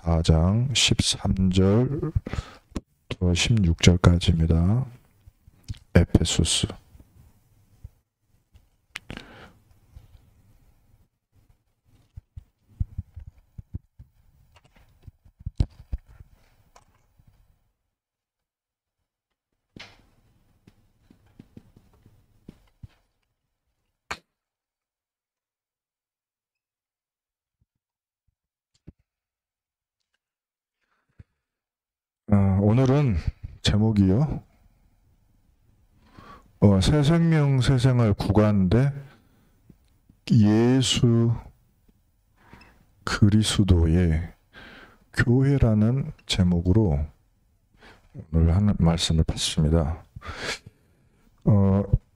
4장 13절부터 16절까지입니다. 에페소스. 오늘은 제목이요. 새 생명 새 생활 구가인데 예수 그리스도의 교회라는 제목으로 오늘 하는 말씀을 받습니다.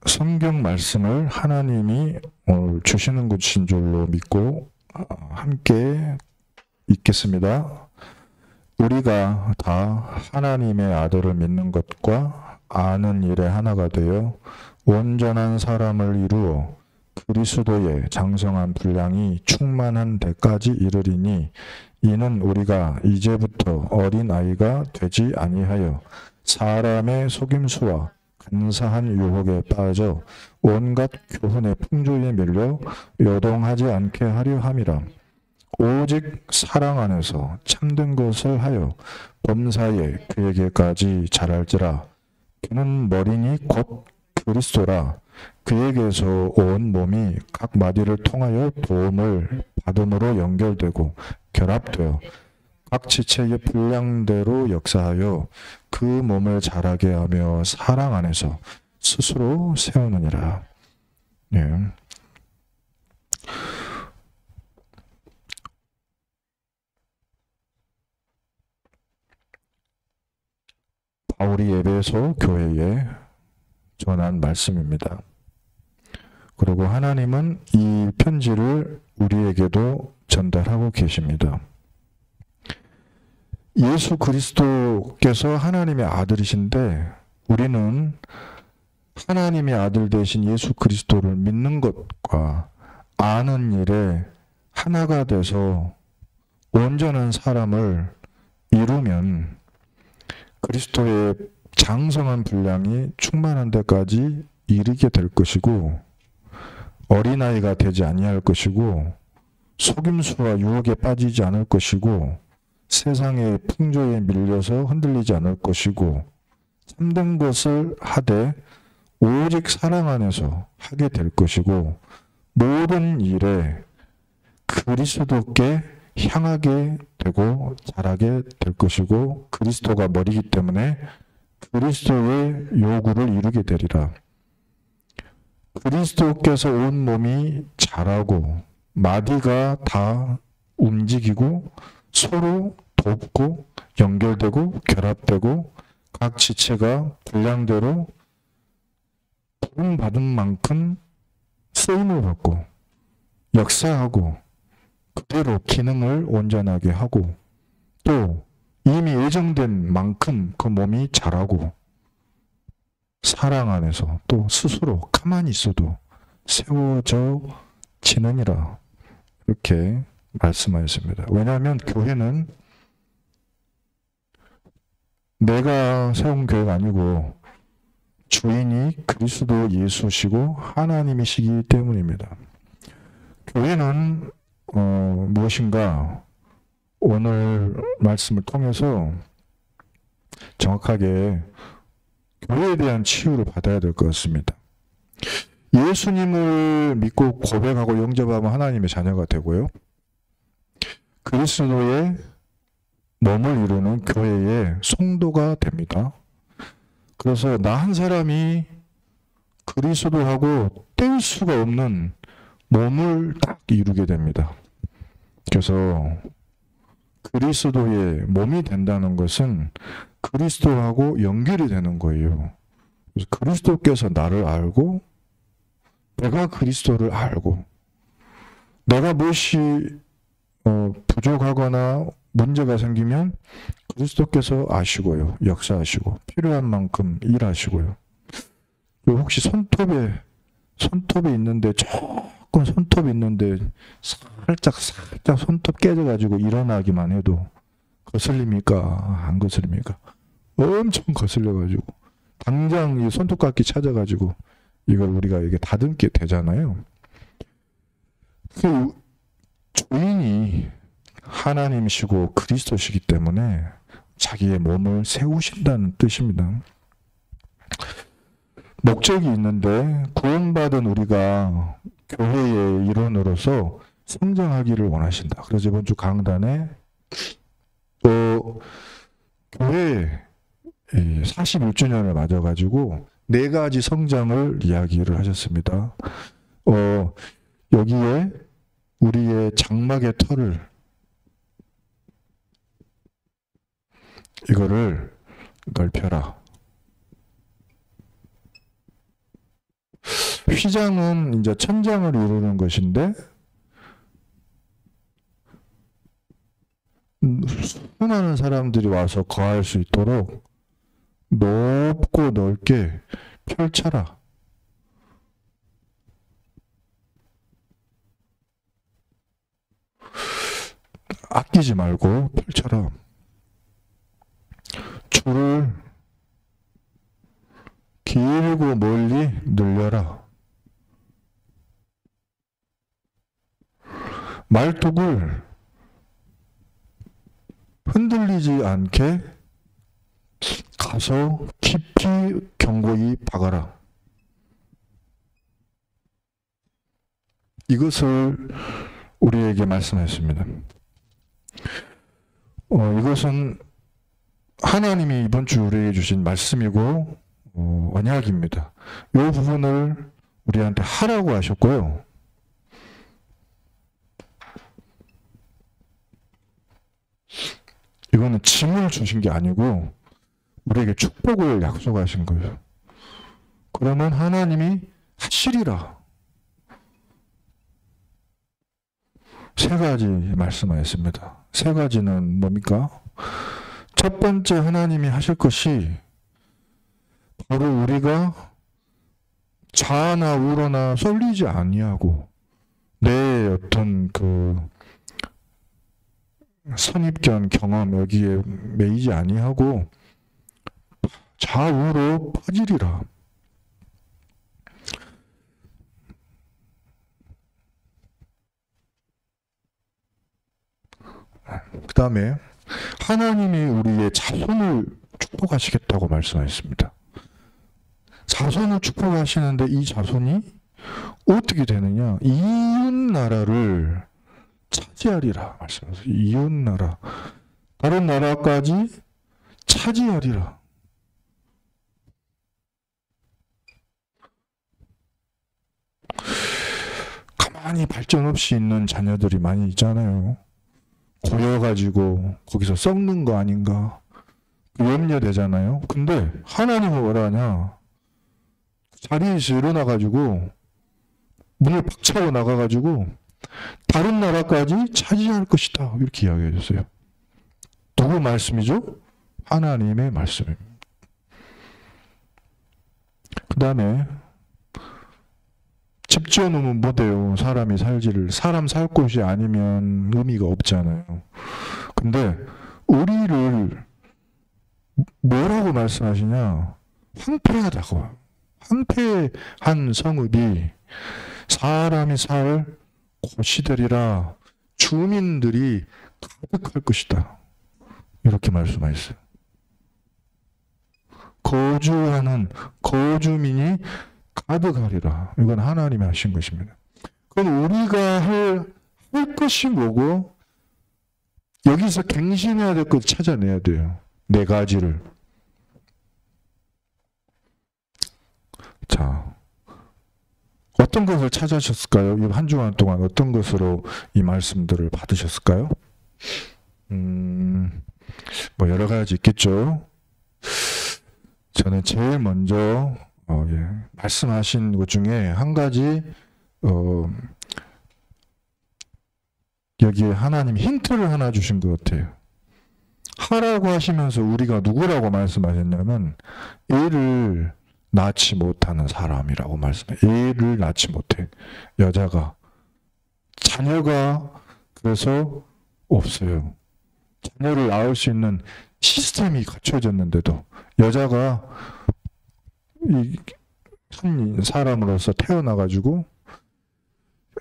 성경 말씀을 하나님이 오늘 주시는 것인 줄로 믿고 함께 읽겠습니다. 우리가 다 하나님의 아들을 믿는 것과 아는 일에 하나가 되어 온전한 사람을 이루어 그리스도의 장성한 분량이 충만한 데까지 이르리니 이는 우리가 이제부터 어린아이가 되지 아니하여 사람의 속임수와 간사한 유혹에 빠져 온갖 교훈의 풍조에 밀려 요동하지 않게 하려 함이라. 오직 사랑 안에서 참된 것을 하여 범사에 그에게까지 자랄지라. 그는 머리니 곧 그리스도라. 그에게서 온 몸이 각 마디를 통하여 도움을 받음으로 연결되고 결합되어 각 지체의 분량대로 역사하여 그 몸을 자라게 하며 사랑 안에서 스스로 세우느니라. 예. 바울이 에베소 교회에 전한 말씀입니다. 그리고 하나님은 이 편지를 우리에게도 전달하고 계십니다. 예수 그리스도께서 하나님의 아들이신데 우리는 하나님의 아들 되신 예수 그리스도를 믿는 것과 아는 일에 하나가 돼서 온전한 사람을 이루면 그리스도의 장성한 분량이 충만한 데까지 이르게 될 것이고 어린아이가 되지 아니할 것이고 속임수와 유혹에 빠지지 않을 것이고 세상의 풍조에 밀려서 흔들리지 않을 것이고 참된 것을 하되 오직 사랑 안에서 하게 될 것이고 모든 일에 그리스도께 향하게 되고 자라게 될 것이고 그리스도가 머리이기 때문에 그리스도의 요구를 이루게 되리라. 그리스도께서 온 몸이 자라고 마디가 다 움직이고 서로 돕고 연결되고 결합되고 각 지체가 분량대로 부름받은 만큼 쓰임을 받고 역사하고 그대로 기능을 온전하게 하고 또 이미 예정된 만큼 그 몸이 자라고 사랑 안에서 또 스스로 가만히 있어도 세워져 지느니라. 이렇게 말씀하셨습니다. 왜냐하면 교회는 내가 세운 교회가 아니고 주인이 그리스도 예수시고 하나님이시기 때문입니다. 교회는 무엇인가 오늘 말씀을 통해서 정확하게 교회에 대한 치유를 받아야 될 것 같습니다. 예수님을 믿고 고백하고 영접하면 하나님의 자녀가 되고요. 그리스도의 몸을 이루는 교회의 성도가 됩니다. 그래서 나 한 사람이 그리스도하고 뗄 수가 없는 몸을 딱 이루게 됩니다. 그래서 그리스도의 몸이 된다는 것은 그리스도하고 연결이 되는 거예요. 그래서 그리스도께서 나를 알고 내가 그리스도를 알고 내가 무엇이 부족하거나 문제가 생기면 그리스도께서 아시고요. 역사하시고 필요한 만큼 일하시고요. 혹시 손톱에 있는데 조금 손톱이 있는데 살짝 손톱 깨져가지고 일어나기만 해도 거슬립니까? 안 거슬립니까? 엄청 거슬려가지고 당장 이 손톱깎이 찾아가지고 이걸 우리가 이게 다듬게 되잖아요. 그 주인이 하나님이시고 그리스도시기 때문에 자기의 몸을 세우신다는 뜻입니다. 목적이 있는데 구원받은 우리가 교회의 일원으로서 성장하기를 원하신다. 그래서 이번 주 강단에 또 교회 41주년을 맞아가지고 4가지 성장을 이야기를 하셨습니다. 여기에 우리의 장막의 털을 이거를 넓혀라. 휘장은 이제 천장을 이루는 것인데 수많은 사람들이 와서 거할 수 있도록 높고 넓게 펼쳐라. 아끼지 말고 펼쳐라. 줄을 길고 멀리 늘려라. 말뚝을 흔들리지 않게 가서 깊이 견고히 박아라. 이것을 우리에게 말씀했습니다. 이것은 하나님이 이번 주 우리에게 주신 말씀이고 언약입니다. 이 부분을 우리한테 하라고 하셨고요. 이거는 짐을 주신 게 아니고 우리에게 축복을 약속하신 거예요. 그러면 하나님이 하시리라. 3가지 말씀하였습니다. 3가지는 뭡니까? 첫 번째 하나님이 하실 것이 바로 우리가 좌나 우로나 쏠리지 아니하고 내 어떤 그 선입견 경험 여기에 매이지 아니하고 좌우로 퍼지리라. 그 다음에 하나님이 우리의 자손을 축복하시겠다고 말씀하셨습니다. 자손을 축복하시는데 이 자손이 어떻게 되느냐? 이웃 나라를 차지하리라 말씀하셨어요. 이웃 나라, 다른 나라까지 차지하리라. 가만히 발전 없이 있는 자녀들이 많이 있잖아요. 고여가지고 거기서 썩는 거 아닌가 염려되잖아요. 근데 하나님은 뭐라 하냐? 자리에서 일어나가지고 문을 박차고 나가가지고 다른 나라까지 차지할 것이다. 이렇게 이야기해 줬어요. 누구 말씀이죠? 하나님의 말씀입니다. 그 다음에 집 지어놓으면 뭐 돼요? 사람이 사람 살 곳이 아니면 의미가 없잖아요. 근데 우리를 뭐라고 말씀하시냐? 황폐하다고. 황폐한 성읍이 사람이 살 곳이 되리라. 주민들이 가득할 것이다. 이렇게 말씀하셨어요. 거주하는 거주민이 가득하리라. 이건 하나님이 하신 것입니다. 그럼 우리가 할 것이 뭐고 여기서 갱신해야 될 것 찾아내야 돼요. 4가지를. 자, 어떤 것을 찾으셨을까요? 이 한 주간 동안 어떤 것으로 이 말씀들을 받으셨을까요? 뭐 여러 가지 있겠죠. 저는 제일 먼저 말씀하신 것 중에 한 가지 여기에 하나님 힌트를 하나 주신 것 같아요. 하라고 하시면서 우리가 누구라고 말씀하셨냐면 애를 낳지 못하는 사람이라고 말씀해요. 애를 낳지 못해. 여자가. 자녀가 그래서 없어요. 자녀를 낳을 수 있는 시스템이 갖춰졌는데도 여자가 한 사람으로서 태어나가지고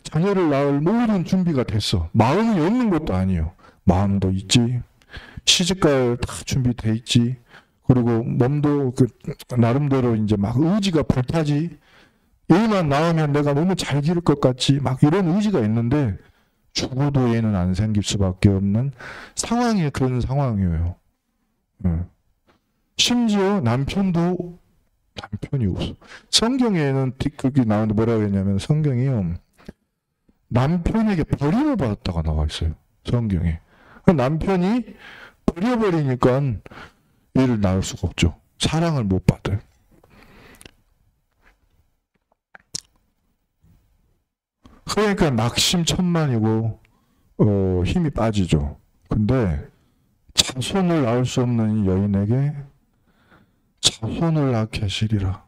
자녀를 낳을 모든 준비가 됐어. 마음이 없는 것도 아니에요. 마음도 있지. 시집갈 다 준비돼 있지. 그리고 몸도 나름대로 이제 막 의지가 불타지. 얘만 낳으면 내가 너무 잘 기를 것 같지. 막 이런 의지가 있는데 죽어도 얘는 안 생길 수밖에 없는 상황이 그런 상황이에요. 심지어 남편이 없어. 성경에는 그게 나오는데 뭐라고 했냐면 성경이요. 남편에게 버림을 받았다가 나와 있어요. 성경에. 남편이 버려버리니까 얘를 낳을 수가 없죠. 사랑을 못 받아요. 그러니까 낙심천만이고 힘이 빠지죠. 근데 자손을 낳을 수 없는 이 여인에게 자손을 낳게 하시리라.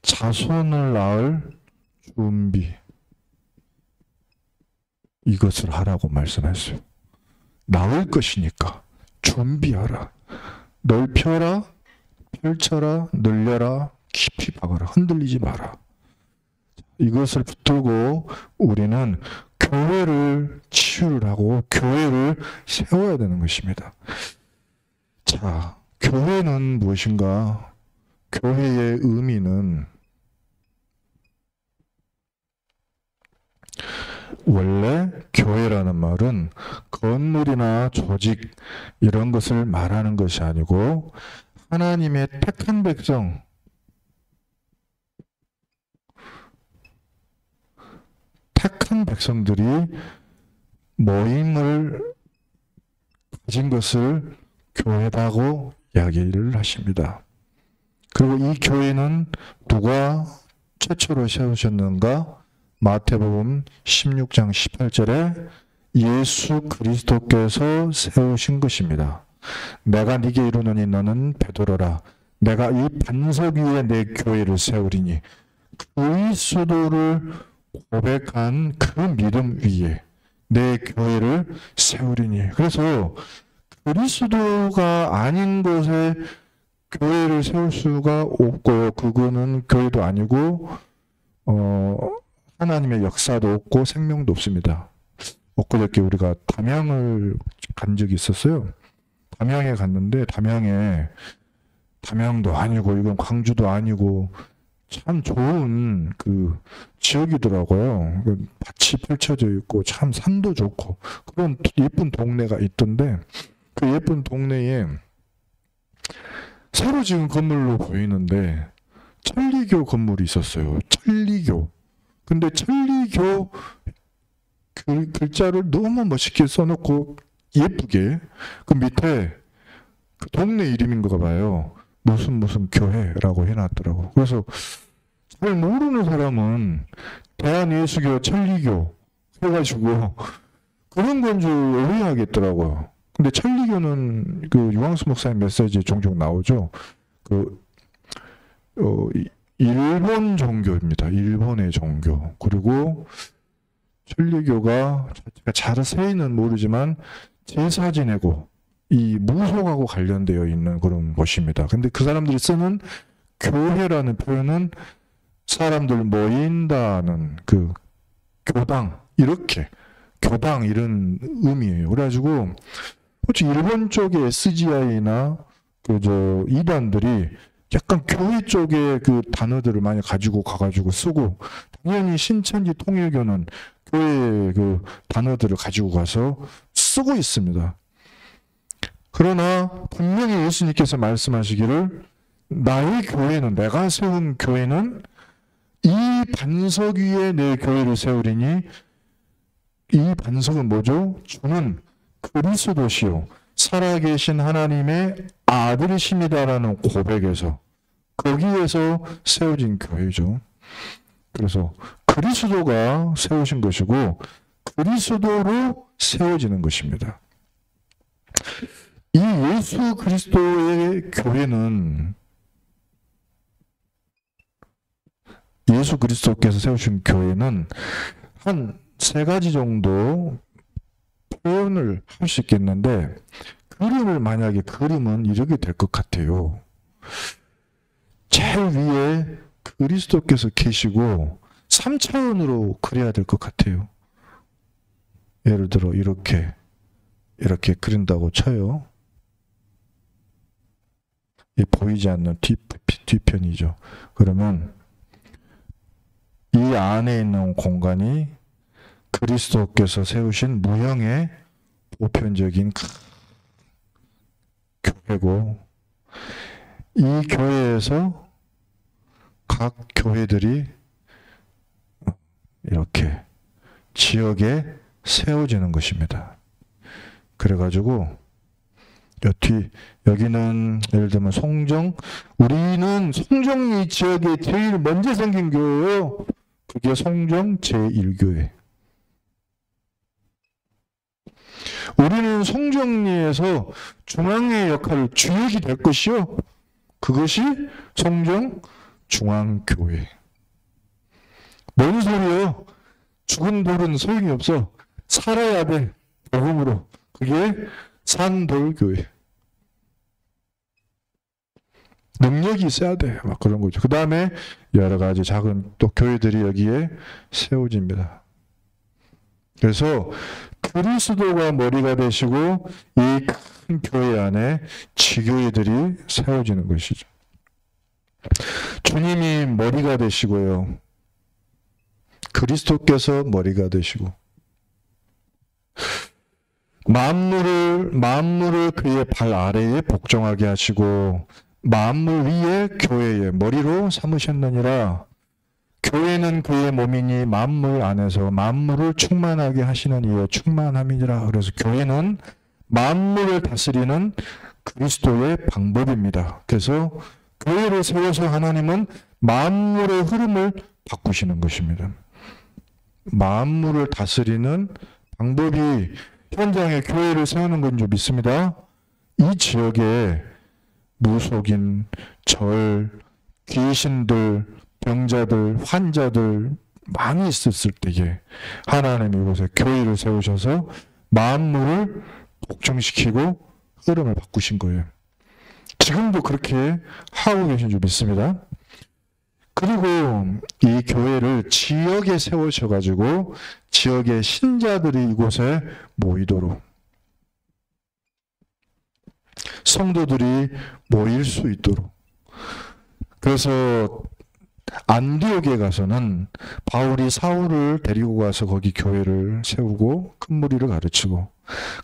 자손을 낳을 준비, 이것을 하라고 말씀했어요. 낳을 것이니까 준비하라. 넓혀라, 펼쳐라, 늘려라, 깊이 박아라. 흔들리지 마라. 이것을 붙들고 우리는 교회를 치유를 하고 교회를 세워야 되는 것입니다. 자, 교회는 무엇인가? 교회의 의미는 원래 교회라는 말은 건물이나 조직 이런 것을 말하는 것이 아니고 하나님의 택한 백성, 택한 백성들이 모임을 가진 것을 교회라고 이야기를 하십니다. 그리고 이 교회는 누가 최초로 세우셨는가? 마태복음 16장 18절에 예수 그리스도께서 세우신 것입니다. 내가 네게 이르노니 너는 베드로라. 내가 이 반석 위에 내 교회를 세우리니 그리스도를 고백한 그 믿음 위에 내 교회를 세우리니. 그래서 그리스도가 아닌 곳에 교회를 세울 수가 없고요. 그거는 교회도 아니고 하나님의 역사도 없고 생명도 없습니다. 엊그저께 우리가 담양을 간 적이 있었어요. 담양에 갔는데 담양도 아니고 이건 광주도 아니고 참 좋은 그 지역이더라고요. 밭이 펼쳐져 있고 참 산도 좋고 그런 예쁜 동네가 있던데 그 예쁜 동네에 새로 지은 건물로 보이는데 천리교 건물이 있었어요. 천리교. 근데 천리교 글자를 너무 멋있게 써놓고 예쁘게 그 밑에 그 동네 이름인가 봐요. 무슨 교회라고 해놨더라고. 그래서 잘 모르는 사람은 대한예수교 천리교 해가지고 그런 건 줄 오해하겠더라고요. 근데 천리교는 그 유광수 목사님 메시지에 종종 나오죠. 일본 종교입니다. 일본의 종교. 그리고 천리교가 자세히는 모르지만 제사 지내고 이 무속하고 관련되어 있는 그런 것입니다. 근데 그 사람들이 쓰는 교회라는 표현은 사람들 모인다는 그 교당 이런 의미예요. 그래가지고 일본 쪽의 SGI나 이단들이 약간 교회 쪽의 그 단어들을 많이 가지고 가가지고 쓰고 당연히 신천지 통일교는 교회의 그 단어들을 가지고 가서 쓰고 있습니다. 그러나 분명히 예수님께서 말씀하시기를 나의 교회는 내가 세운 교회는 이 반석 위에 내 교회를 세우리니 이 반석은 뭐죠? 주는 그리스도시요 살아계신 하나님의 아들이십니다라는 고백에서 거기에서 세워진 교회죠. 그래서 그리스도가 세우신 것이고 그리스도로 세워지는 것입니다. 이 예수 그리스도의 교회는 예수 그리스도께서 세우신 교회는 한 3가지 정도 표현을 할 수 있겠는데, 그림을 만약에 그림은 이렇게 될 것 같아요. 제일 위에 그리스도께서 계시고 3차원으로 그려야 될 것 같아요. 예를 들어 이렇게 그린다고 쳐요. 이 보이지 않는 뒤편이죠. 그러면 이 안에 있는 공간이 그리스도께서 세우신 무형의 보편적인 교회고, 이 교회에서 각 교회들이 이렇게 지역에 세워지는 것입니다. 그래가지고 여기는 예를 들면 우리는 송정리 지역에 제일 먼저 생긴 교회예요. 그게 송정 제1교회. 우리는 송정리에서 중앙의 역할을 주역이 될 것이요. 그것이 송정 중앙교회. 뭔 소리예요? 죽은 돌은 소용이 없어. 살아야 돼. 복음으로. 그게 산돌교회. 능력이 있어야 돼. 막 그런 거죠. 그 다음에 여러 가지 작은 또 교회들이 여기에 세워집니다. 그래서 그리스도가 머리가 되시고 이 큰 교회 안에 지교회들이 세워지는 것이죠. 주님이 머리가 되시고요. 그리스도께서 머리가 되시고 만물을 그의 발 아래에 복종하게 하시고 만물 위에 교회의 머리로 삼으셨느니라. 교회는 그의 몸이니 만물 안에서 만물을 충만하게 하시는 이의 충만함이니라. 그래서 교회는 만물을 다스리는 그리스도의 방법입니다. 그래서 교회를 세워서 하나님은 만물의 흐름을 바꾸시는 것입니다. 만물을 다스리는 방법이 현장에 교회를 세우는 건 줄 믿습니다. 이 지역에 무속인, 귀신들, 병자들, 환자들 많이 있었을 때에 하나님이 이곳에 교회를 세우셔서 만물을 복종시키고 흐름을 바꾸신 거예요. 지금도 그렇게 하고 계신 줄 믿습니다. 그리고 이 교회를 지역에 세우셔가지고 지역의 신자들이 이곳에 모이도록, 성도들이 모일 수 있도록. 그래서 안디옥에 가서는 바울이 사울을 데리고 가서 거기 교회를 세우고 큰 무리를 가르치고,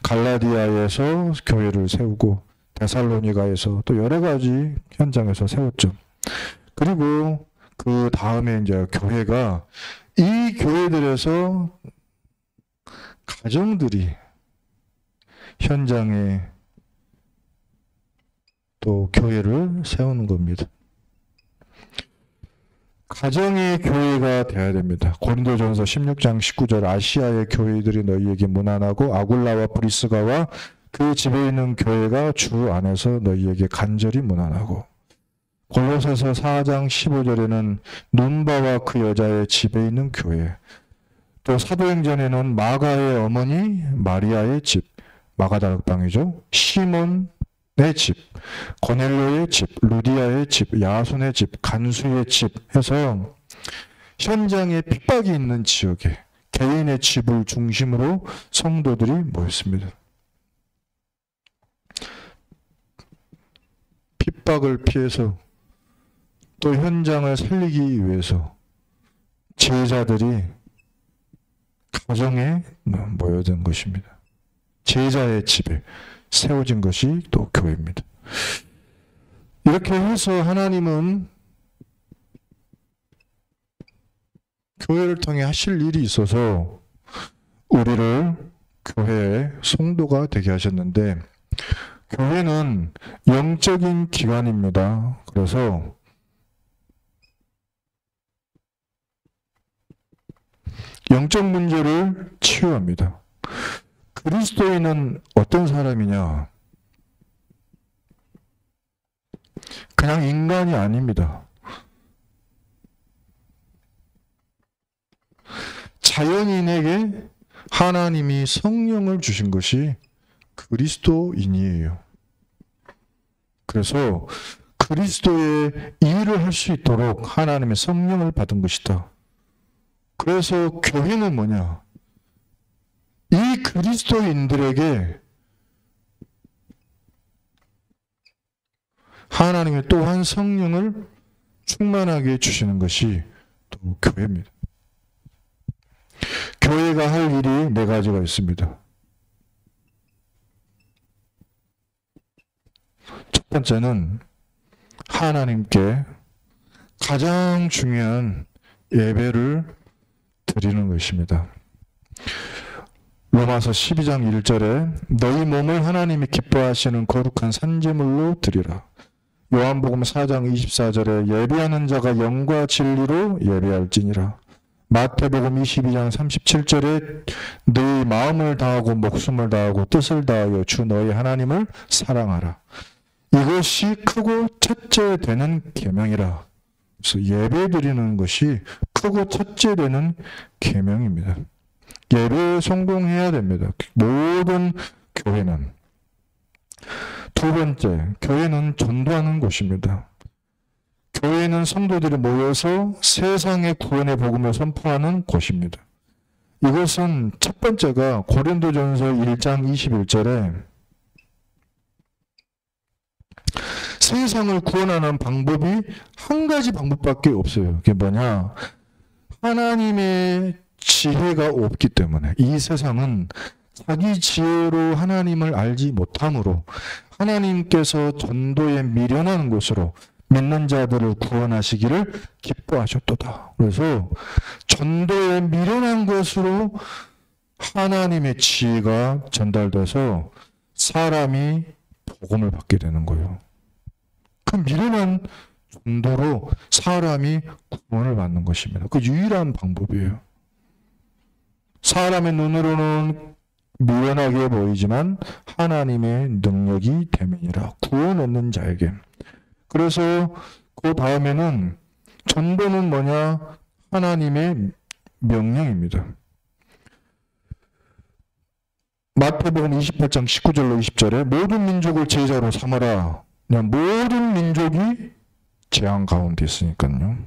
갈라디아에서 교회를 세우고, 데살로니가에서 또 여러 가지 현장에서 세웠죠. 그리고 그 다음에 이제 교회가, 이 교회들에서 가정들이 현장에 또 교회를 세우는 겁니다. 가정의 교회가 되어야 됩니다. 고린도전서 16장 19절, 아시아의 교회들이 너희에게 문안하고 아굴라와 브리스가와 그 집에 있는 교회가 주 안에서 너희에게 간절히 문안하고, 골로새서 4장 15절에는 눈바와 그 여자의 집에 있는 교회, 또 사도행전에는 마가의 어머니 마리아의 집, 마가다락방이죠. 시몬의 집, 고넬료의 집, 루디아의 집, 야손의 집, 간수의 집 해서 현장에 핍박이 있는 지역에 개인의 집을 중심으로 성도들이 모였습니다. 핍박을 피해서 또 현장을 살리기 위해서 제자들이 가정에 모여든 것입니다. 제자의 집에 세워진 것이 또 교회입니다. 이렇게 해서 하나님은 교회를 통해 하실 일이 있어서 우리를 교회의 성도가 되게 하셨는데, 교회는 영적인 기관입니다. 그래서 영적 문제를 치유합니다. 그리스도인은 어떤 사람이냐? 그냥 인간이 아닙니다. 자연인에게 하나님이 성령을 주신 것이 그리스도인이에요. 그래서 그리스도의 일을 할 수 있도록 하나님의 성령을 받은 것이다. 그래서 교회는 뭐냐? 이 그리스도인들에게 하나님이 또한 성령을 충만하게 주시는 것이 또 교회입니다. 교회가 할 일이 네 가지가 있습니다. 첫 번째는 하나님께 가장 중요한 예배를 드리는 것입니다. 로마서 12장 1절에 너희 몸을 하나님이 기뻐하시는 거룩한 산제물로 드리라. 요한복음 4장 24절에 예배하는 자가 영과 진리로 예배할지니라. 마태복음 22장 37절에 너희 마음을 다하고 목숨을 다하고 뜻을 다하여 주 너희 하나님을 사랑하라. 이것이 크고 첫째 되는 계명이라. 그래서 예배 드리는 것이 크고 첫째 되는 계명입니다. 예배에 성공해야 됩니다. 모든 교회는. 두 번째, 교회는 전도하는 곳입니다. 교회는 성도들이 모여서 세상의 구원의 복음을 선포하는 곳입니다. 이것은 첫 번째가 고린도전서 1장 21절에 세상을 구원하는 방법이 한 가지 방법밖에 없어요. 그게 뭐냐? 하나님의 지혜가 없기 때문에 이 세상은 자기 지혜로 하나님을 알지 못함으로 하나님께서 전도에 미련한 것으로 믿는 자들을 구원하시기를 기뻐하셨도다. 그래서 전도에 미련한 것으로 하나님의 지혜가 전달돼서 사람이 복음을 받게 되는 거예요. 그 미련한 전도로 사람이 구원을 받는 것입니다. 그 유일한 방법이에요. 사람의 눈으로는 미련하게 보이지만 하나님의 능력이 됨이니라. 구원 얻는 자에게. 그래서 그 다음에는 전도는 뭐냐? 하나님의 명령입니다. 마태복음 28장 19절로 20절에 모든 민족을 제자로 삼아라. 그냥 모든 민족이 재앙 가운데 있으니까요.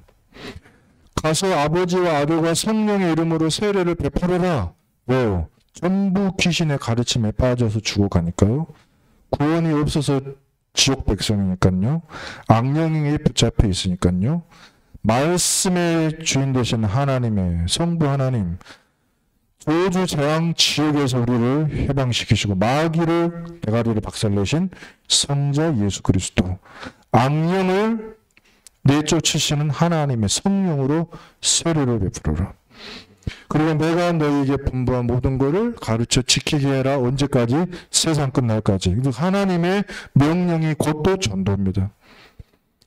가서 아버지와 아들과 성령의 이름으로 세례를 베풀어라. 왜요? 전부 귀신의 가르침에 빠져서 죽어가니까요. 구원이 없어서 지옥 백성이니까요. 악령에 붙잡혀 있으니까요. 말씀의 주인 되신 하나님의 성부 하나님, 저주 재앙 지옥에서 우리를 해방시키시고 마귀를 대가리를 박살내신 성자 예수 그리스도, 악령을 내쫓으시는 하나님의 성령으로 세례를 베풀어라. 그리고 내가 너희에게 분부한 모든 것을 가르쳐 지키게 해라. 언제까지? 세상 끝날까지. 하나님의 명령이 곧또 전도입니다.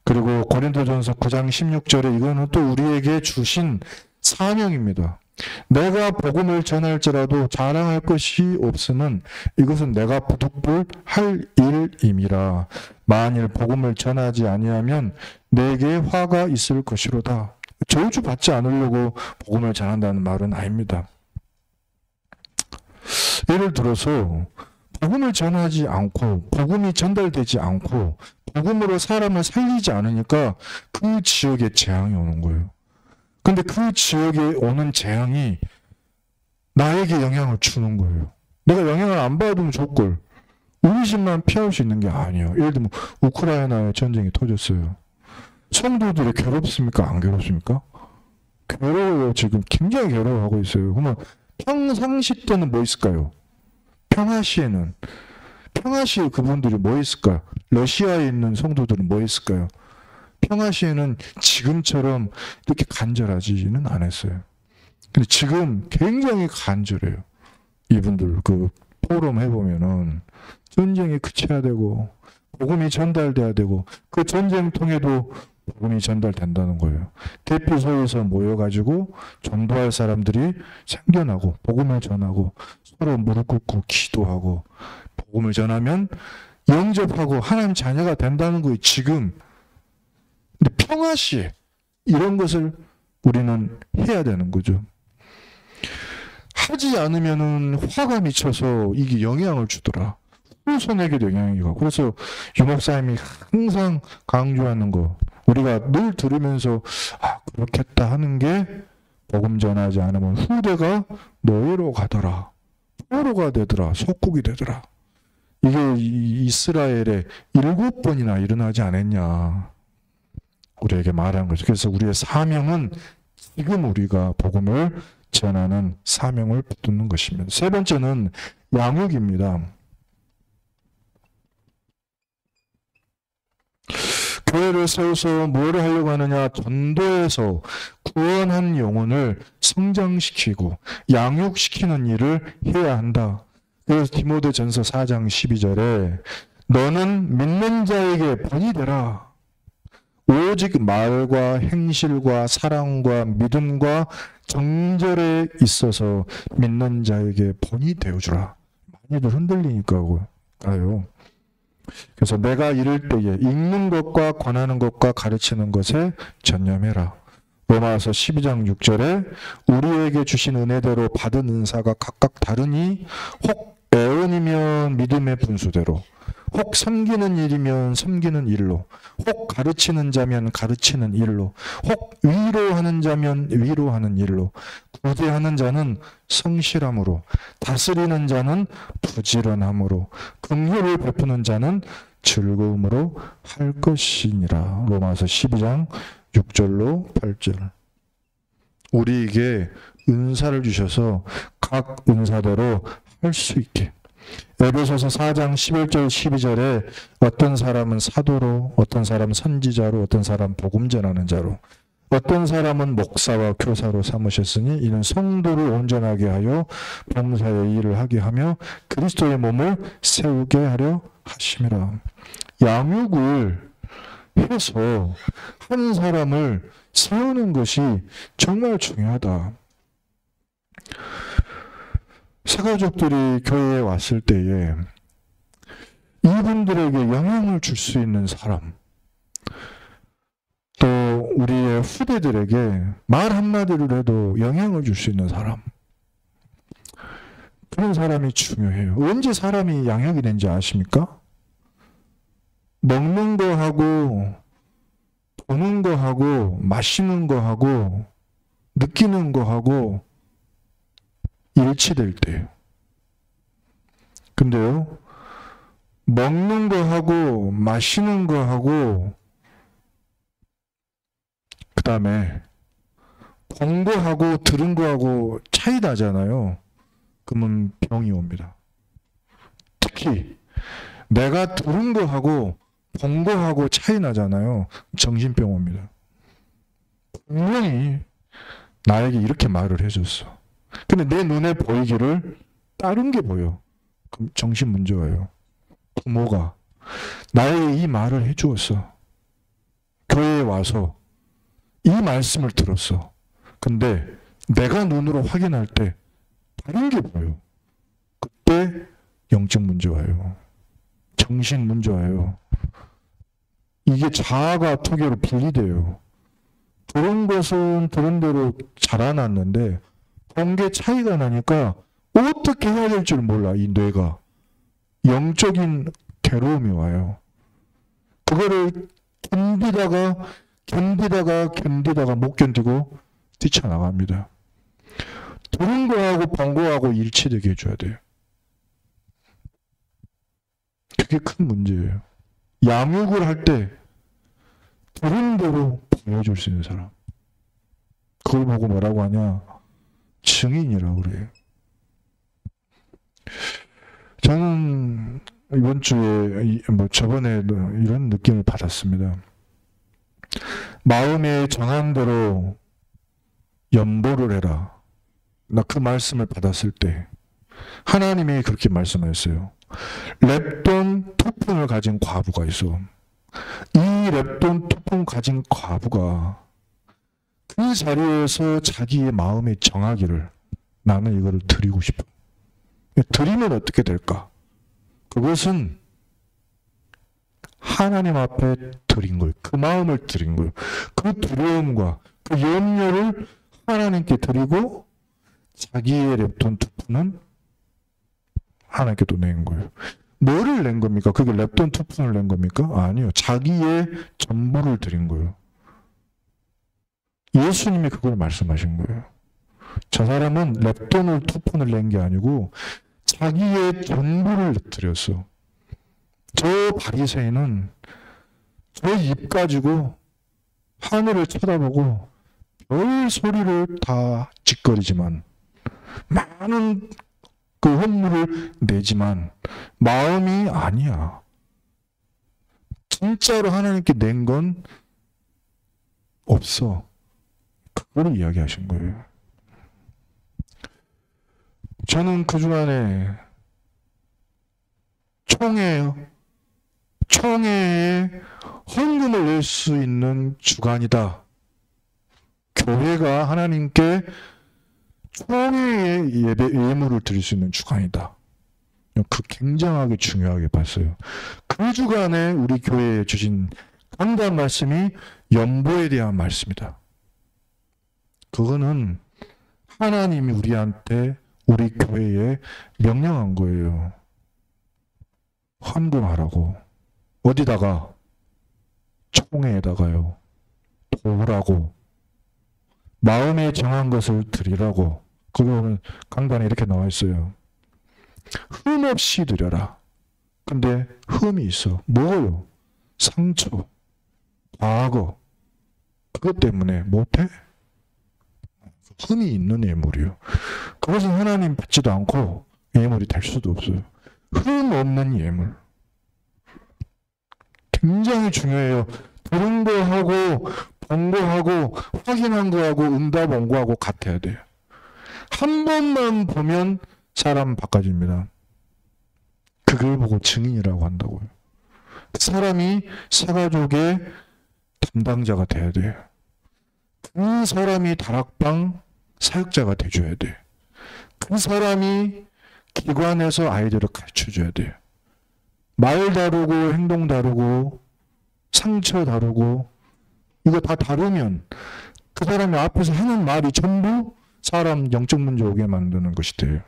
그리고 고린도전서 9장 16절에 이거는 또 우리에게 주신 사명입니다. 내가 복음을 전할지라도 자랑할 것이 없으면 이것은 내가 부득불 할 일임이라. 만일 복음을 전하지 아니하면 내게 화가 있을 것이로다. 저주받지 않으려고 복음을 전한다는 말은 아닙니다. 예를 들어서 복음을 전하지 않고 복음이 전달되지 않고 복음으로 사람을 살리지 않으니까 그 지역에 재앙이 오는 거예요. 근데 그 지역에 오는 재앙이 나에게 영향을 주는 거예요. 내가 영향을 안 받으면 좋을. 우리 집만 피할 수 있는 게 아니에요. 예를 들면 우크라이나에 전쟁이 터졌어요. 성도들이 괴롭습니까? 안 괴롭습니까? 괴로워요. 지금 굉장히 괴로워하고 있어요. 그러면 평상시 때는 뭐 있을까요? 평화시에는 평화시에 그분들이 뭐 있을까요? 러시아에 있는 성도들은 뭐 있을까요? 평화시에는 지금처럼 이렇게 간절하지는 않았어요. 근데 지금 굉장히 간절해요. 이분들 그 포럼 해보면은 전쟁이 그쳐야 되고 복음이 전달돼야 되고 그 전쟁통에도 복음이 전달된다는 거예요. 대피소에서 모여가지고 전도할 사람들이 생겨나고 복음을 전하고 서로 무릎 꿇고 기도하고 복음을 전하면 영접하고 하나님 자녀가 된다는 거예요. 지금. 근데 평화시에 이런 것을 우리는 해야 되는 거죠. 하지 않으면은 화가 미쳐서 이게 영향을 주더라. 후손에게도 영향이 가고. 그래서 유목사님이 항상 강조하는 거, 우리가 늘 들으면서 그렇겠다 하는 게, 복음 전하지 않으면 후대가 노예로 가더라, 포로가 되더라, 속국이 되더라. 이게 이스라엘에 7번이나 일어나지 않았냐, 우리에게 말한 거죠. 그래서 우리의 사명은 지금 우리가 복음을 전하는 사명을 붙드는 것입니다. 세 번째는 양육입니다. 교회를 세워서 뭐를 하려고 하느냐? 전도해서 구원한 영혼을 성장시키고 양육시키는 일을 해야 한다. 그래서 디모데전서 4장 12절에 너는 믿는 자에게 본이 되라. 오직 말과 행실과 사랑과 믿음과 정절에 있어서 믿는 자에게 본이 되어주라. 많이들 흔들리니까요. 그래서 내가 이를 때에 읽는 것과 권하는 것과 가르치는 것에 전념해라. 로마서 12장 6절에 우리에게 주신 은혜대로 받은 은사가 각각 다르니 혹 애언이면 믿음의 분수대로, 혹 섬기는 일이면 섬기는 일로, 혹 가르치는 자면 가르치는 일로, 혹 위로하는 자면 위로하는 일로, 구제하는 자는 성실함으로, 다스리는 자는 부지런함으로, 긍휼을 베푸는 자는 즐거움으로 할 것이니라. 로마서 12장 6절로 8절. 우리에게 은사를 주셔서 각 은사대로 할 수 있게. 에베소서 4장 11절 12절에 어떤 사람은 사도로, 어떤 사람은 선지자로, 어떤 사람은 복음 전하는 자로, 어떤 사람은 목사와 교사로 삼으셨으니 이는 성도를 온전하게 하여 봉사의 일을 하게 하며 그리스도의 몸을 세우게 하려 하심이라. 양육을 해서 한 사람을 세우는 것이 정말 중요하다. 새가족들이 교회에 왔을 때에 이분들에게 영향을 줄 수 있는 사람, 또 우리의 후대들에게 말 한마디를 해도 영향을 줄 수 있는 사람, 그런 사람이 중요해요. 언제 사람이 양육이 된지 아십니까? 먹는 거하고 보는 거하고 마시는 거하고 느끼는 거하고 일치될 때예요. 근데요, 먹는 거하고 마시는 거하고 그 다음에 본 거하고 들은 거하고 차이 나잖아요. 그러면 병이 옵니다. 특히 내가 들은 거하고 본 거하고 차이 나잖아요. 정신병 옵니다. 분명히 나에게 이렇게 말을 해줬어. 근데 내 눈에 보이기를 다른 게 보여. 그럼 정신 문제 와요. 부모가 나에게 이 말을 해주었어. 교회에 와서 이 말씀을 들었어. 근데 내가 눈으로 확인할 때 다른 게 보여. 그때 영적 문제 와요. 정신 문제 와요. 이게 자아가 두 개로 분리돼요. 들은 것은 들은 대로 자라났는데 본 게 차이가 나니까 어떻게 해야 될 줄 몰라. 이 뇌가. 영적인 괴로움이 와요. 그거를 견디다가 못 견디고 뛰쳐나갑니다. 들은 거하고 본 거하고 일치되게 해줘야 돼요. 그게 큰 문제예요. 양육을 할 때 들은 대로 보여줄 수 있는 사람. 그걸 보고 뭐라고 하냐? 증인이라고 그래요. 저는 이번 주에 저번에도 이런 느낌을 받았습니다. 마음에 정한 대로 연보를 해라. 나 그 말씀을 받았을 때 하나님이 그렇게 말씀하셨어요. 렙돈 투푼을 가진 과부가 있어. 이 렙돈 투푼 가진 과부가 그 자리에서 자기의 마음에 정하기를 나는 이거를 드리고 싶어. 드리면 어떻게 될까? 그것은 하나님 앞에 드린 거예요. 그 마음을 드린 거예요. 그 두려움과 그 염려를 하나님께 드리고 자기의 랩돈 투푼은 하나님께 또 낸 거예요. 뭐를 낸 겁니까? 그게 랩돈 투푼을 낸 겁니까? 아니요. 자기의 전부를 드린 거예요. 예수님이 그걸 말씀하신 거예요. 저 사람은 랩돈을 투푼을 낸 게 아니고 자기의 전부를 드렸어. 저 바리새인은 저 입 가지고 하늘을 쳐다보고 별 소리를 다 짓거리지만 많은 그 헌물을 내지만 마음이 아니야. 진짜로 하나님께 낸 건 없어. 그걸 이야기하신 거예요. 저는 그 주간에 총회에 헌금을 낼 수 있는 주간이다. 교회가 하나님께 총회의 예물을 드릴 수 있는 주간이다. 그 굉장하게 중요하게 봤어요. 그 주간에 우리 교회에 주신 강단 말씀이 연보에 대한 말씀이다. 그거는 하나님이 우리한테 우리 교회에 명령한 거예요. 헌금하라고. 어디다가? 총회에다가요. 도우라고. 마음에 정한 것을 드리라고. 거기 보면 강단에 이렇게 나와 있어요. 흠 없이 드려라. 근데 흠이 있어. 뭐요? 상처, 과거. 그것 때문에 못해? 흠이 있는 예물이요. 그것은 하나님 받지도 않고 예물이 될 수도 없어요. 흠 없는 예물. 굉장히 중요해요. 들은 거하고 본 거하고 확인한 거하고 응답 온 거하고 같아야 돼요. 한 번만 보면 사람 바꿔집니다. 그걸 보고 증인이라고 한다고요. 그 사람이 새가족의 담당자가 돼야 돼요. 그 사람이 다락방 사역자가 돼줘야 돼요. 그 사람이 기관에서 아이들을 가르쳐줘야 돼요. 말 다르고 행동 다르고 상처 다르고 이거 다 다르면 그 사람이 앞에서 하는 말이 전부 사람 영적 문제 오게 만드는 것이 돼요.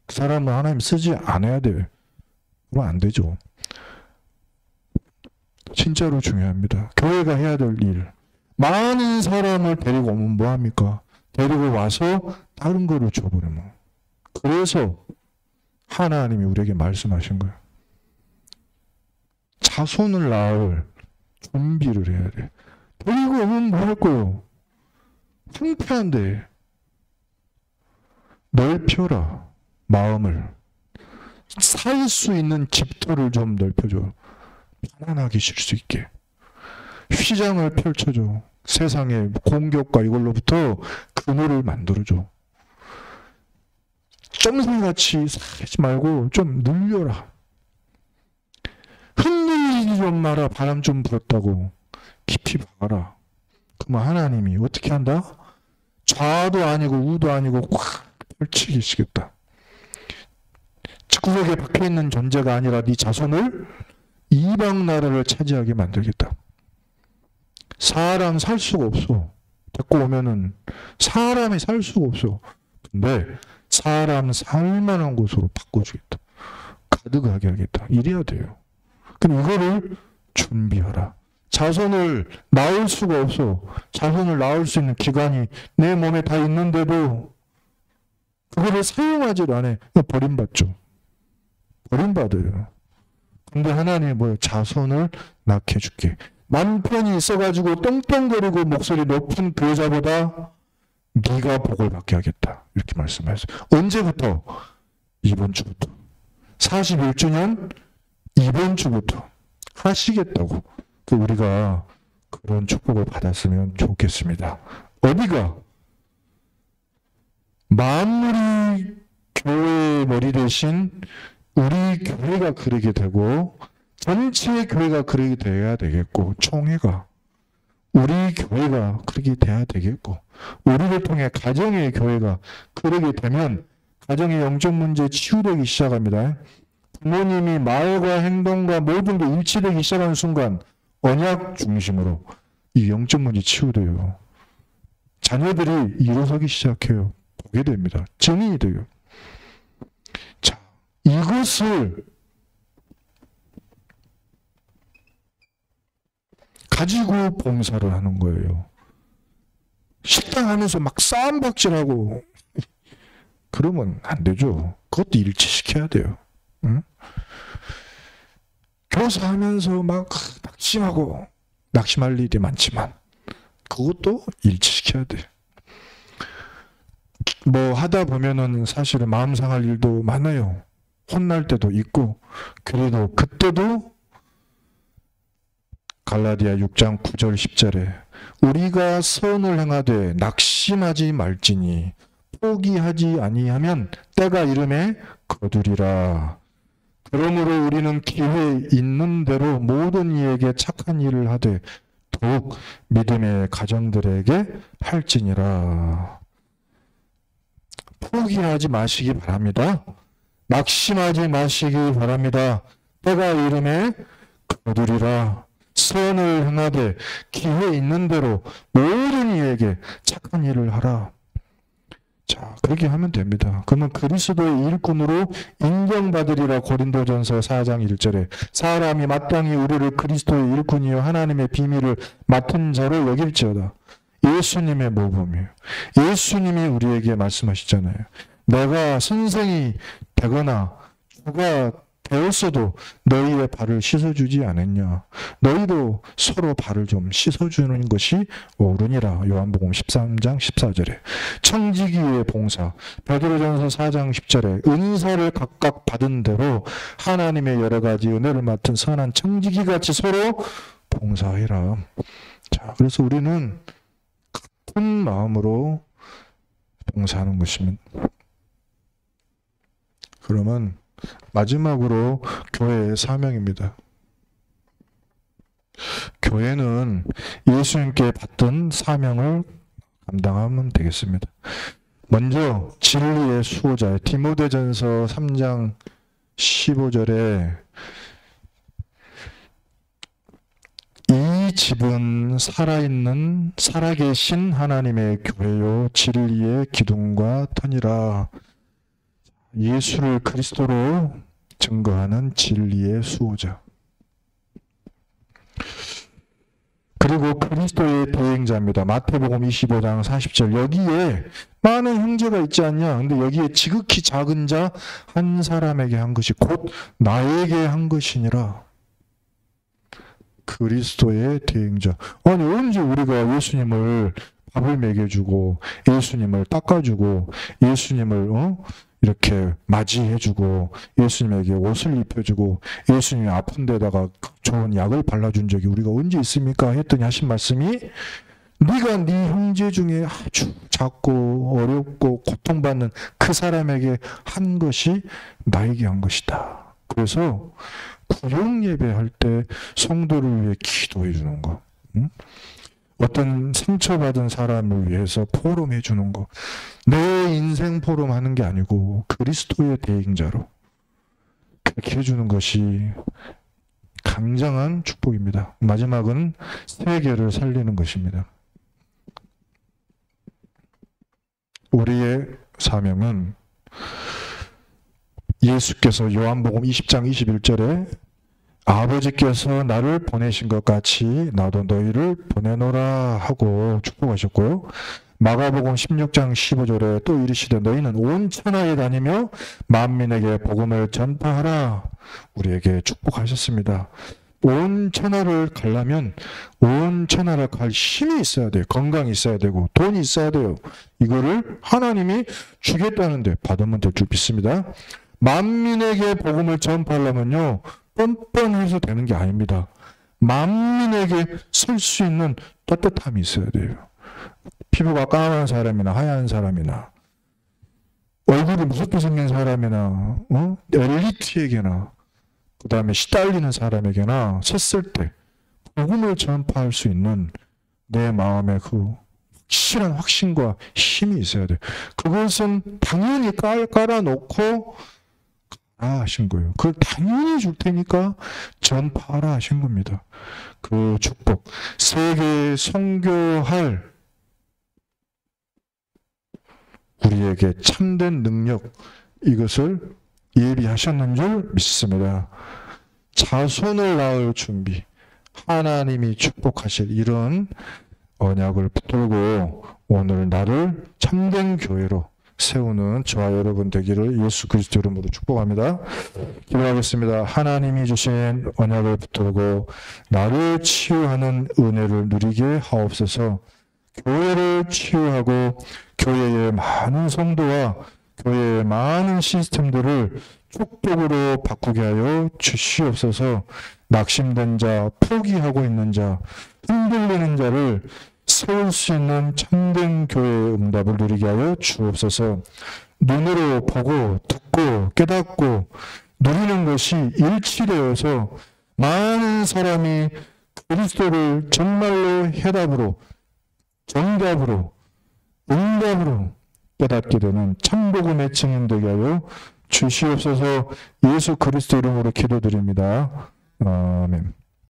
그 사람은 하나님 쓰지 않아야 돼요. 그러면 안 되죠. 진짜로 중요합니다. 교회가 해야 될 일. 많은 사람을 데리고 오면 뭐합니까? 데리고 와서 다른 거를 줘버리면. 그래서 하나님이 우리에게 말씀하신 거예요. 자손을 낳을 준비를 해야 돼. 데리고 오면 뭐 할 거예요? 창피한데. 넓혀라. 마음을. 살 수 있는 집터를 좀 넓혀줘. 편안하게 쉴 수 있게. 휘장을 펼쳐줘. 세상의 공격과 이걸로부터 그늘을 만들어줘. 점생같이 살지 말고 좀 늘려라. 흔들리지 좀 마라. 바람 좀 불었다고. 깊이 박아라. 그러면 하나님이 어떻게 한다? 좌도 아니고 우도 아니고 꽉 펼치시겠다. 구석에 박혀있는 존재가 아니라 네 자손을 이방 나라를 차지하게 만들겠다. 사람 살 수가 없어. 데리고 오면은 사람이 살 수가 없어. 근데 사람 살만한 곳으로 바꿔주겠다. 가득하게 하겠다. 이래야 돼요. 그럼 이거를 준비하라. 자손을 낳을 수가 없어. 자손을 낳을 수 있는 기관이 내 몸에 다 있는데도 그거를 사용하지를 않아. 버림받죠. 버림받아요. 근데 하나님이 뭐예요? 자손을 낳게 해줄게. 남편이 있어가지고 똥똥거리고 목소리 높은 그 여자보다 네가 복을 받게 하겠다. 이렇게 말씀하셨어요. 언제부터? 이번 주부터. 41주년 이번 주부터 하시겠다고. 우리가 그런 축복을 받았으면 좋겠습니다. 어디가? 만물이 교회의 머리 대신 우리 교회가 그러게 되고 전체 교회가 그러게 돼야 되겠고 총회가 우리 교회가 그러게 돼야 되겠고 우리를 통해 가정의 교회가 그러게 되면 가정의 영적 문제 치유되기 시작합니다. 부모님이 말과 행동과 모든 게 일치되기 시작하는 순간 언약 중심으로 이 영적 문제 치유돼요. 자녀들이 일어서기 시작해요. 보게 됩니다. 증인이 돼요. 자, 이것을 가지고 봉사를 하는 거예요. 식당 하면서 막 싸움박질하고 그러면 안 되죠. 그것도 일치시켜야 돼요. 응? 교사하면서 막 낙심할 일이 많지만 그것도 일치시켜야 돼요. 뭐 하다 보면은 사실은 마음 상할 일도 많아요. 혼날 때도 있고, 그래도 그때도 갈라디아 6장 9절 10절에 우리가 선을 행하되 낙심하지 말지니 포기하지 아니하면 때가 이름에 거두리라. 그러므로 우리는 기회 있는 대로 모든 이에게 착한 일을 하되 더욱 믿음의 가정들에게 할지니라. 포기하지 마시기 바랍니다. 낙심하지 마시기 바랍니다. 때가 이름에 거두리라. 선을 행하되 기회 있는 대로 모든 이에게 착한 일을 하라. 자, 그렇게 하면 됩니다. 그러면 그리스도의 일꾼으로 인정받으리라. 고린도전서 4장 1절에 사람이 마땅히 우리를 그리스도의 일꾼이요 하나님의 비밀을 맡은 자로 여길지어다. 예수님의 모범이에요. 예수님이 우리에게 말씀하시잖아요. 내가 선생이 되거나 주가 되었어도 너희의 발을 씻어주지 않았냐. 너희도 서로 발을 좀 씻어주는 것이 옳으니라. 요한복음 13장 14절에 청지기의 봉사, 베드로전서 4장 10절에 은사를 각각 받은 대로 하나님의 여러 가지 은혜를 맡은 선한 청지기같이 서로 봉사해라. 자, 그래서 우리는 같은 마음으로 봉사하는 것입니다. 그러면 마지막으로 교회의 사명입니다. 교회는 예수님께 받던 사명을 감당하면 되겠습니다. 먼저 진리의 수호자예요. 디모데전서 3장 15절에 이 집은 살아계신 하나님의 교회요 진리의 기둥과 터니라. 예수를 그리스도로 증거하는 진리의 수호자. 그리고 그리스도의 대행자입니다. 마태복음 25장 40절. 여기에 많은 형제가 있지 않냐. 근데 여기에 지극히 작은 자 한 사람에게 한 것이 곧 나에게 한 것이니라. 그리스도의 대행자. 아니 언제 우리가 예수님을 밥을 먹여주고 예수님을 닦아주고 예수님을 이렇게 맞이해주고 예수님에게 옷을 입혀주고 예수님이 아픈 데다가 좋은 약을 발라준 적이 우리가 언제 있습니까? 했더니 하신 말씀이 네가 네 형제 중에 아주 작고 어렵고 고통받는 그 사람에게 한 것이 나에게 한 것이다. 그래서 구역 예배할 때 성도를 위해 기도해 주는 거, 어떤 상처받은 사람을 위해서 포럼해 주는 거, 내 인생 포럼하는 게 아니고 그리스도의 대행자로 그렇게 해주는 것이 굉장한 축복입니다. 마지막은 세계를 살리는 것입니다. 우리의 사명은 예수께서 요한복음 20장 21절에 아버지께서 나를 보내신 것 같이 나도 너희를 보내노라 하고 축복하셨고요. 마가복음 16장 15절에 또 이르시되 너희는 온 천하에 다니며 만민에게 복음을 전파하라. 우리에게 축복하셨습니다. 온 천하를 가려면 온 천하를 갈 힘이 있어야 돼요. 건강이 있어야 되고 돈이 있어야 돼요. 이거를 하나님이 주겠다는데 받으면 될 줄 믿습니다. 만민에게 복음을 전파하려면요, 뻔뻔해서 되는 게 아닙니다. 만민에게 설 수 있는 따뜻함이 있어야 돼요. 피부가 까만 사람이나 하얀 사람이나 얼굴이 무섭게 생긴 사람이나 엘리트에게나 그 다음에 시달리는 사람에게나 섰을 때 복음을 전파할 수 있는 내 마음의 그 확실한 확신과 힘이 있어야 돼요. 그것은 당연히 깔아놓고 하신 거예요. 그걸 당연히 줄 테니까 전파하라 하신 겁니다. 그 축복. 세계에 선교할 우리에게 참된 능력, 이것을 예비하셨는 줄 믿습니다. 자손을 낳을 준비, 하나님이 축복하실 이런 언약을 붙들고 오늘 나를 참된 교회로 세우는 저와 여러분 되기를 예수 그리스도 이름으로 축복합니다. 기도하겠습니다. 하나님이 주신 언약을 붙들고 나를 치유하는 은혜를 누리게 하옵소서. 교회를 치유하고 교회의 많은 성도와 교회의 많은 시스템들을 축복으로 바꾸게 하여 주시옵소서. 낙심된 자, 포기하고 있는 자, 흔들리는 자를 세울 수 있는 참된 교회의 응답을 누리게 하여 주옵소서. 눈으로 보고 듣고 깨닫고 누리는 것이 일치되어서 많은 사람이 그리스도를 정말로 해답으로, 정답으로, 응답으로 깨닫게 되는 참복음의 증인 되게 하여 주시옵소서. 예수 그리스도 이름으로 기도드립니다. 아멘.